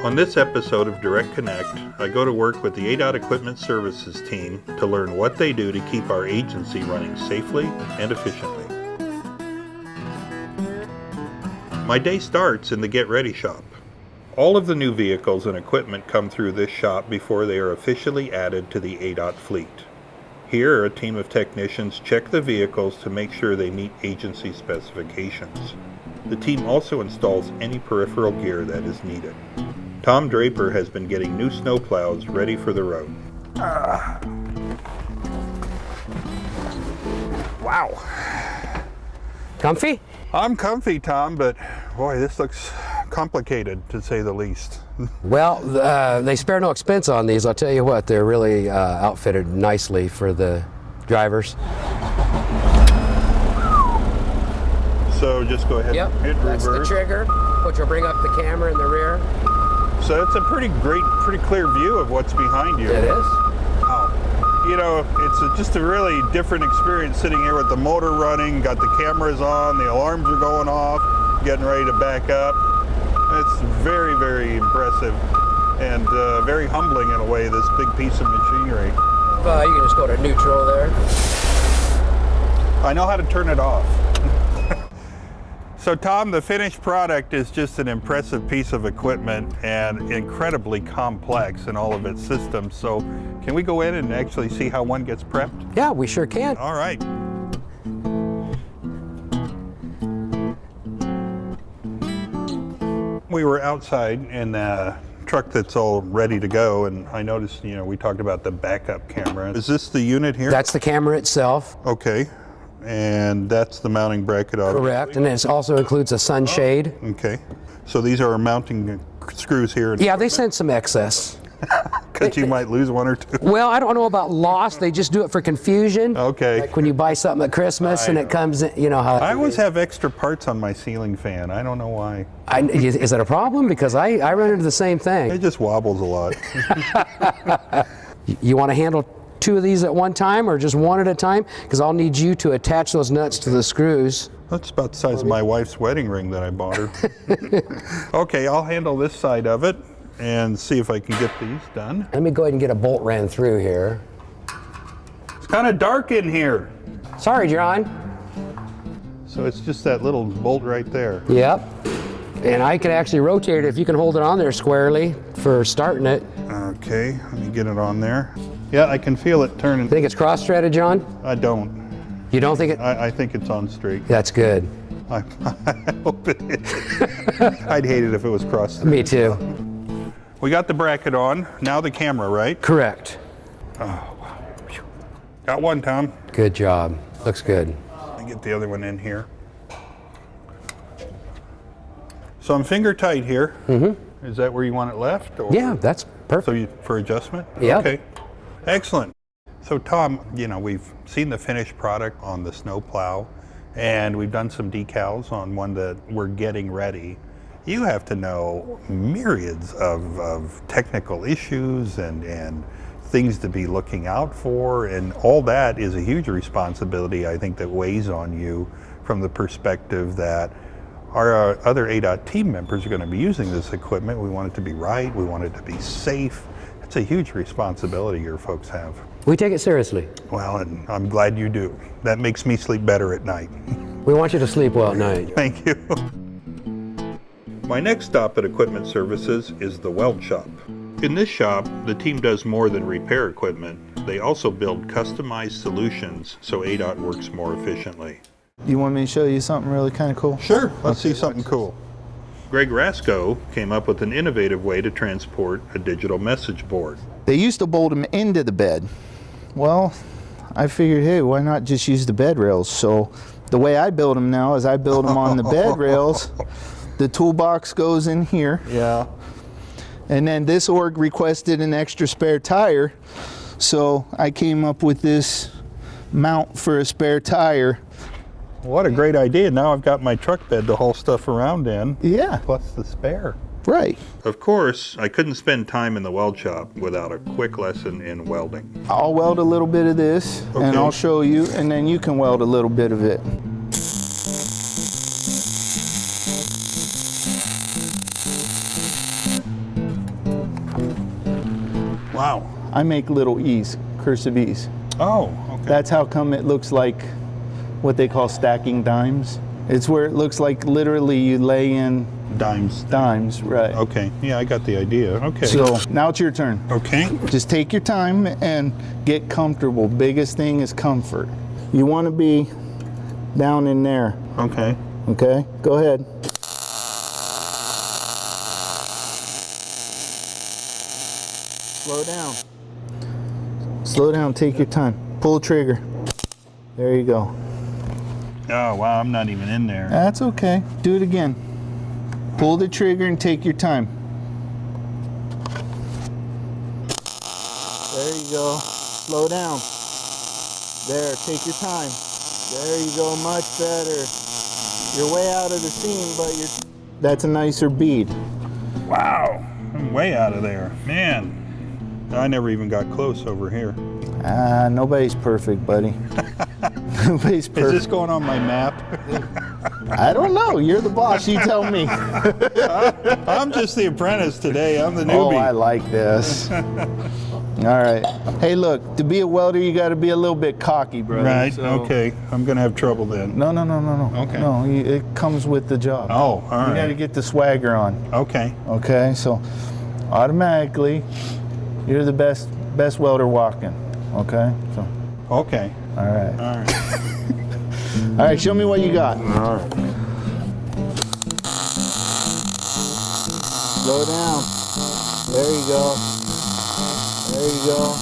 On this episode of Direct Connect, I go to work with the ADOT Equipment Services team to learn what they do to keep our agency running safely and efficiently. My day starts in the Get Ready shop. All of the new vehicles and equipment come through this shop before they are officially added to the ADOT fleet. Here, a team of technicians check the vehicles to make sure they meet agency specifications. The team also installs any peripheral gear that is needed. Tom Draper has been getting new snowplows ready for the road. Wow. Comfy? I'm comfy, Tom, but boy, this looks complicated to say the least. Well, they spare no expense on these. I'll tell you what, they're really outfitted nicely for the drivers. So just go ahead and hit that's reverse. the trigger, which will bring up the camera in the rear. So it's a pretty clear view of what's behind you. It is. Wow. You know, it's just a really different experience sitting here with the motor running, got the cameras on, the alarms are going off, getting ready to back up. It's very, very impressive and very humbling in a way, this big piece of machinery. You can just go to neutral there. I know how to turn it off. So Tom, the finished product is just an impressive piece of equipment and incredibly complex in all of its systems. So can we go in and actually see how one gets prepped? Yeah, we sure can. All right. We were outside in the truck that's all ready to go, and I noticed, we talked about the backup camera. Is this the unit here? That's the camera itself. Okay. And that's the mounting bracket, obviously. Correct, and it also includes a sunshade. Okay. So these are mounting screws here. Yeah, they sent some excess. Because you might lose one or two. Well, I don't know about loss. They just do it for confusion. Okay. Like when you buy something at Christmas and it comes in, you know how. I always have extra parts on my ceiling fan. I don't know why. Is that a problem? Because I run into the same thing. It just wobbles a lot. You want to handle two of these at one time or just one at a time? Because I'll need you to attach those nuts to the screws. That's about the size of my wife's wedding ring that I bought her. Okay, I'll handle this side of it and see if I can get these done. Let me go ahead and get a bolt ran through here. It's kind of dark in here. Sorry, John. So it's just that little bolt right there. Yep. And I can actually rotate it if you can hold it on there squarely for starting it. Okay, let me get it on there. Yeah, I can feel it turning. Think it's cross-threaded, John? I don't. You don't think it? I think it's on straight. That's good. I hope it is. I'd hate it if it was crossed. Me too. We got the bracket on. Now the camera, right? Correct. Oh, wow. Got one, Tom. Good job. Looks good. Let me get the other one in here. So I'm finger tight here. Mm-hmm. Is that where you want it left? Or? Yeah, that's perfect. So for adjustment? Yeah. Okay. Excellent. So Tom, we've seen the finished product on the snowplow, and we've done some decals on one that we're getting ready. You have to know myriads of technical issues and things to be looking out for, and all that is a huge responsibility, I think, that weighs on you from the perspective that our other ADOT team members are going to be using this equipment. We want it to be right. We want it to be safe. It's a huge responsibility your folks have. We take it seriously. Well, and I'm glad you do. That makes me sleep better at night. We want you to sleep well at night. Thank you. My next stop at Equipment Services is the weld shop. In this shop, the team does more than repair equipment. They also build customized solutions so ADOT works more efficiently. You want me to show you something really kind of cool? Sure, let's see something cool. Greg Rasco came up with an innovative way to transport a digital message board. They used to bolt them into the bed. Well, I figured, hey, why not just use the bed rails? So the way I build them now is I build them on the bed rails. The toolbox goes in here. Yeah. And then this org requested an extra spare tire. So I came up with this mount for a spare tire. What a great idea. Now I've got my truck bed to haul stuff around in. Yeah. Plus the spare. Right. Of course, I couldn't spend time in the weld shop without a quick lesson in welding. I'll weld a little bit of this, Okay. and I'll show you, and then you can weld a little bit of it. Wow. I make little E's, cursive E's. Oh, okay. That's how come it looks like what they call stacking dimes. It's where it looks like literally you lay in dimes. dimes, right. Okay, yeah, I got the idea. Okay. So now it's your turn. Okay. Just take your time and get comfortable. Biggest thing is comfort. You want to be down in there. Okay. Okay, go ahead. Slow down. Slow down, take your time. Pull the trigger. There you go. Oh, wow, I'm not even in there. That's okay. Do it again. Pull the trigger and take your time. There you go. Slow down. There, take your time. There you go, much better. You're way out of the seam, but that's a nicer bead. Wow, I'm way out of there. Man, I never even got close over here. Nobody's perfect, buddy. Nobody's perfect. Is this going on my map? I don't know. You're the boss. You tell me. I'm just the apprentice today. I'm the newbie. Oh, I like this. All right. Hey, look, to be a welder, you got to be a little bit cocky, brother. Right, So- okay. I'm going to have trouble then. No. Okay. No, it comes with the job. Oh, all You got to right. get the swagger on. Okay. Okay, so automatically, you're the best welder walking. Okay, so Okay. all right. All right. All right, show me what you got. All right. Slow down. There you go. There you go.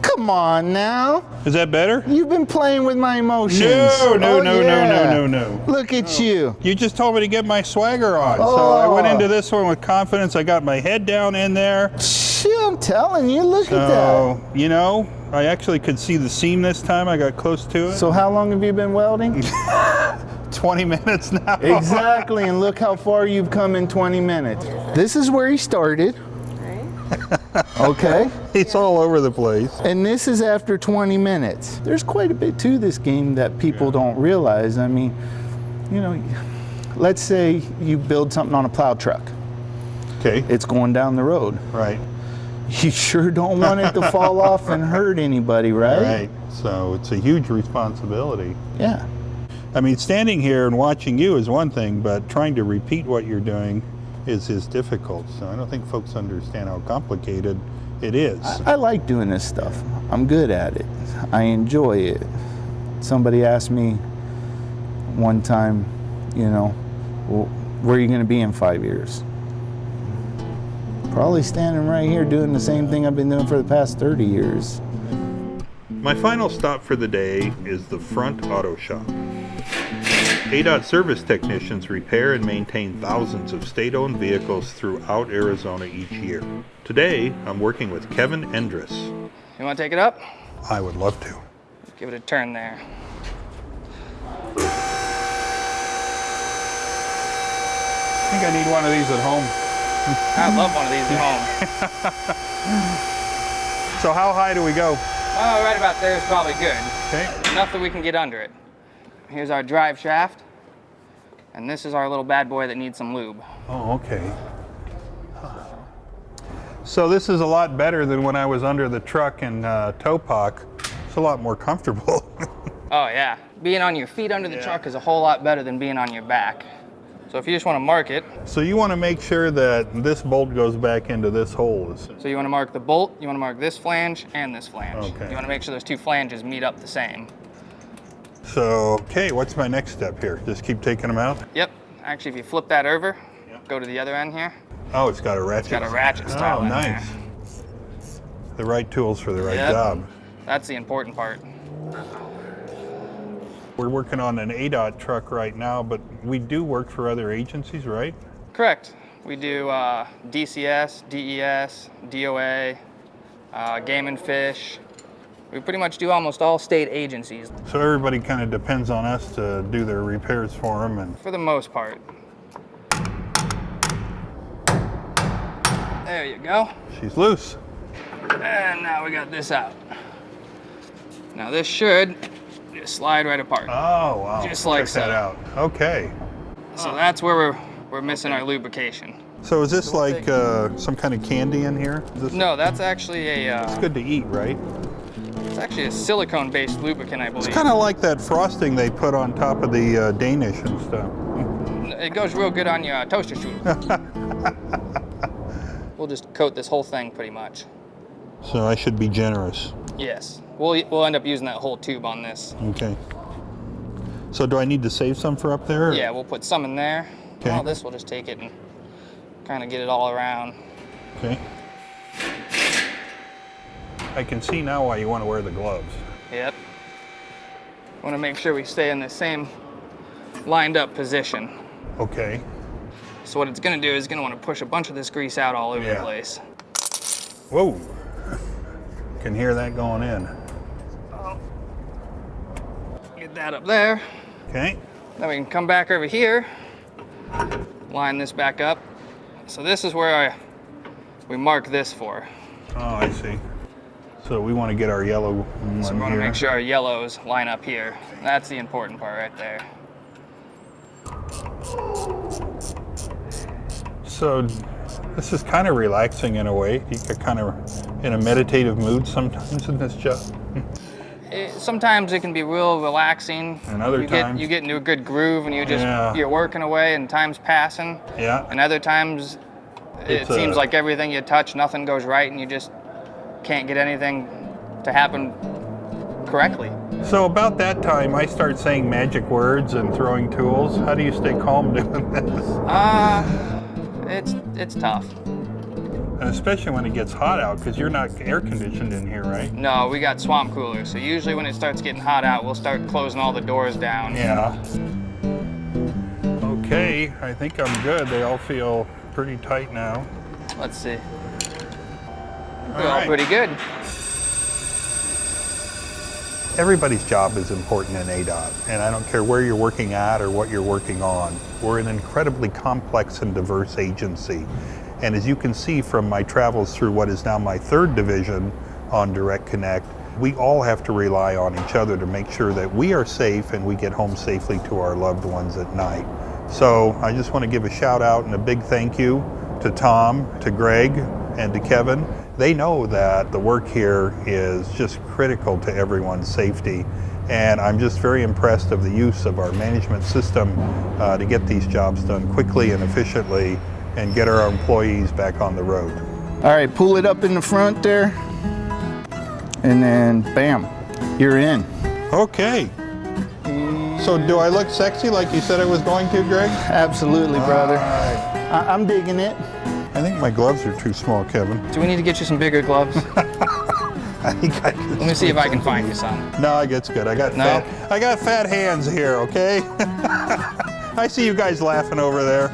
Come on now. Is that better? You've been playing with my emotions. No. No. Look at you. You just told me to get my swagger on. So I went into this one with confidence. I got my head down in there. Shit, I'm telling you, look at that. So, you know, I actually could see the seam this time. I got close to it. So how long have you been welding? 20 minutes now. Exactly, and look how far you've come in 20 minutes. This is where he started. Okay, It's all over the place. and this is after 20 minutes. There's quite a bit to this game that people don't realize. I mean, you know, let's say you build something on a plow truck. Okay. It's going down the road. Right. You sure don't want it to fall off and hurt anybody, right? Right. So it's a huge responsibility. Yeah. I mean, standing here and watching you is one thing, but trying to repeat what you're doing is difficult. So I don't think folks understand how complicated it is. I like doing this stuff. I'm good at it. I enjoy it. Somebody asked me one time, you know, well, where are you going to be in 5 years? Probably standing right here doing the same thing I've been doing for the past 30 years. My final stop for the day is the Front Auto Shop. ADOT service technicians repair and maintain thousands of state-owned vehicles throughout Arizona each year. Today, I'm working with Kevin Endress. You want to take it up? I would love to. Give it a turn there. I think I need one of these at home. I love one of these at home. So how high do we go? Oh, right about there is probably good. Okay. Enough that we can get under it. Here's our drive shaft. And this is our little bad boy that needs some lube. Oh, okay. So this is a lot better than when I was under the truck in Topak. It's a lot more comfortable. Oh yeah, being on your feet under the truck is a whole lot better than being on your back. So if you just want to mark it, So you want to make sure that this bolt goes back into this hole. so you want to mark the bolt, you want to mark this flange and this flange. Okay. You want to make sure those two flanges meet up the same. So, okay, what's my next step here? Just keep taking them out? Yep, actually if you flip that over, go to the other end here, Oh, it's got a ratchet. got a ratchet style Oh, in nice. there. The right tools for the right Yep. job. That's the important part. We're working on an ADOT truck right now, but we do work for other agencies, right? Correct. We do DCS, DES, DOA, Game and Fish. We pretty much do almost all state agencies So everybody kind of depends on us to do their repairs for them. And for the most part. There you go. she's loose. And now we got this out. Now this should just slide right apart. Oh, wow. Just like Check that so. out. Okay. So that's where we're missing our lubrication. So is this like some kind of candy in here? Is this No, that's actually It's good to eat, right? it's actually a silicone-based lubricant, I believe. It's kind of like that frosting they put on top of the Danish and stuff. It goes real good on your toaster strudel. We'll just coat this whole thing pretty much. So I should be generous. Yes, we'll end up using that whole tube on this. Okay. So do I need to save some for up there? or- Yeah, we'll put some in there. Okay. All this, we'll just take it and kind of get it all around. Okay. I can see now why you want to wear the gloves. Yep. Want to make sure we stay in the same lined up position. Okay. So what it's going to do is going to want to push a bunch of this grease out all over the Yeah. place. Whoa. Can hear that going in. Get that up there. Okay. Then we can come back over here, line this back up. So this is where we mark this for. Oh, I see. So we want to get our yellow one So we want to here. make sure our yellows line up here. That's the important part right there. So this is kind of relaxing in a way. You get kind of in a meditative mood sometimes in this job. Sometimes it can be real relaxing. And other times- you get into a good groove and Yeah. you're working away and time's passing. Yeah. And other times it It's, seems like everything you touch, nothing goes right, and you just can't get anything to happen correctly. So about that time, I start saying magic words and throwing tools. How do you stay calm doing this? It's tough. And especially when it gets hot out, because you're not air conditioned in here, right? No, we got swamp coolers, so usually when it starts getting hot out, we'll start closing all the doors down. Yeah. Okay, I think I'm good. They all feel pretty tight now. Let's see. All They're all right. pretty good. Everybody's job is important in ADOT, and I don't care where you're working at or what you're working on. We're an incredibly complex and diverse agency. And as you can see from my travels through what is now my third division on Direct Connect, we all have to rely on each other to make sure that we are safe and we get home safely to our loved ones at night. So I just want to give a shout out and a big thank you to Tom, to Greg, and to Kevin. They know that the work here is just critical to everyone's safety. And I'm just very impressed of the use of our management system to get these jobs done quickly and efficiently and get our employees back on the road. All right, pull it up in the front there. And then bam, you're in. Okay. So do I look sexy like you said I was going to, Greg? Absolutely, brother. All right. I'm digging it. I think my gloves are too small, Kevin. Do we need to get you some bigger gloves? I think I Let me see if I can find you some. No, it's good. I got No? fat hands here, okay? I see you guys laughing over there.